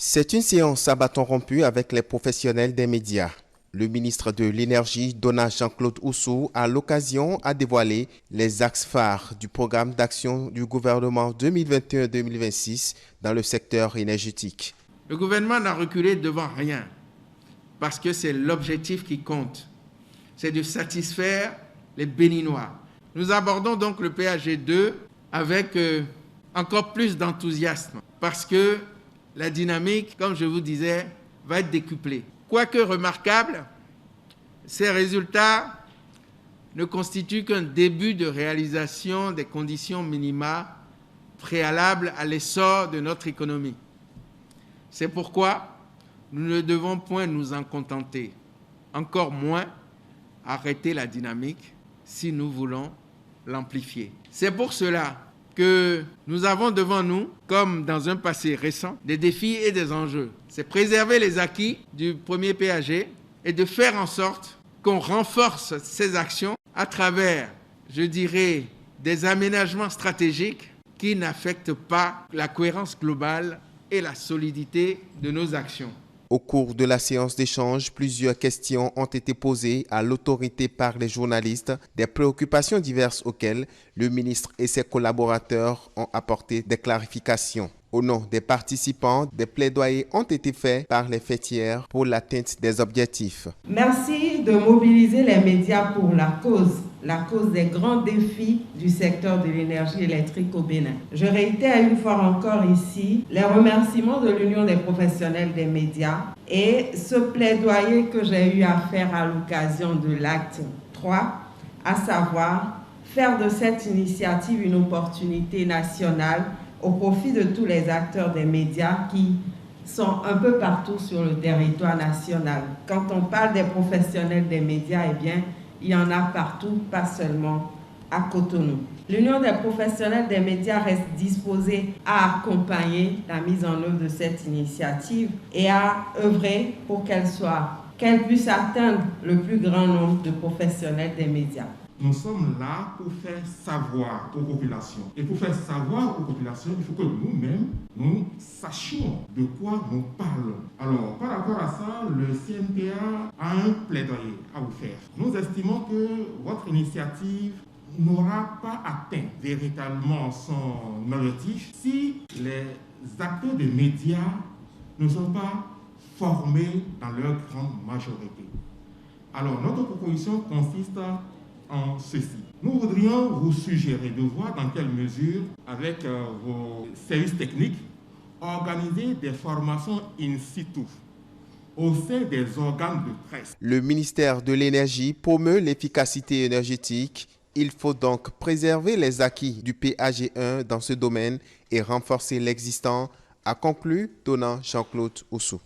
C'est une séance à bâton rompu avec les professionnels des médias. Le ministre de l'Énergie, Donald Jean-Claude Oussou, à l'occasion a dévoilé les axes phares du programme d'action du gouvernement 2021-2026 dans le secteur énergétique. Le gouvernement n'a reculé devant rien parce que c'est l'objectif qui compte. C'est de satisfaire les Béninois. Nous abordons donc le PAG2 avec encore plus d'enthousiasme parce que la dynamique, comme je vous disais, va être décuplée. Quoique remarquable, ces résultats ne constituent qu'un début de réalisation des conditions minima préalables à l'essor de notre économie. C'est pourquoi nous ne devons point nous en contenter, encore moins arrêter la dynamique si nous voulons l'amplifier. C'est pour cela que nous avons devant nous, comme dans un passé récent, des défis et des enjeux. C'est préserver les acquis du premier PAG et de faire en sorte qu'on renforce ces actions à travers, je dirais, des aménagements stratégiques qui n'affectent pas la cohérence globale et la solidité de nos actions. Au cours de la séance d'échange, plusieurs questions ont été posées à l'autorité par les journalistes, des préoccupations diverses auxquelles le ministre et ses collaborateurs ont apporté des clarifications. Au nom des participants, des plaidoyers ont été faits par les fêtières pour l'atteinte des objectifs. Merci de mobiliser les médias pour la cause des grands défis du secteur de l'énergie électrique au Bénin. Je réitère une fois encore ici les remerciements de l'Union des professionnels des médias et ce plaidoyer que j'ai eu à faire à l'occasion de l'acte 3, à savoir faire de cette initiative une opportunité nationale au profit de tous les acteurs des médias qui sont un peu partout sur le territoire national. Quand on parle des professionnels des médias, eh bien, il y en a partout, pas seulement à Cotonou. L'Union des professionnels des médias reste disposée à accompagner la mise en œuvre de cette initiative et à œuvrer pour qu'elle puisse atteindre le plus grand nombre de professionnels des médias. Nous sommes là pour faire savoir aux populations. Et pour faire savoir aux populations, il faut que nous-mêmes, nous sachions de quoi nous parlons. Alors, par rapport à ça, le CNPA a un plaidoyer à vous faire. Nous estimons que votre initiative n'aura pas atteint véritablement son objectif si les acteurs des médias ne sont pas formés dans leur grande majorité. Alors, notre proposition consiste en ceci. Nous voudrions vous suggérer de voir dans quelle mesure, avec vos services techniques, organiser des formations in situ au sein des organes de presse. Le ministère de l'Énergie promeut l'efficacité énergétique. Il faut donc préserver les acquis du PAG1 dans ce domaine et renforcer l'existant, a conclu Donald Jean-Claude Oussou.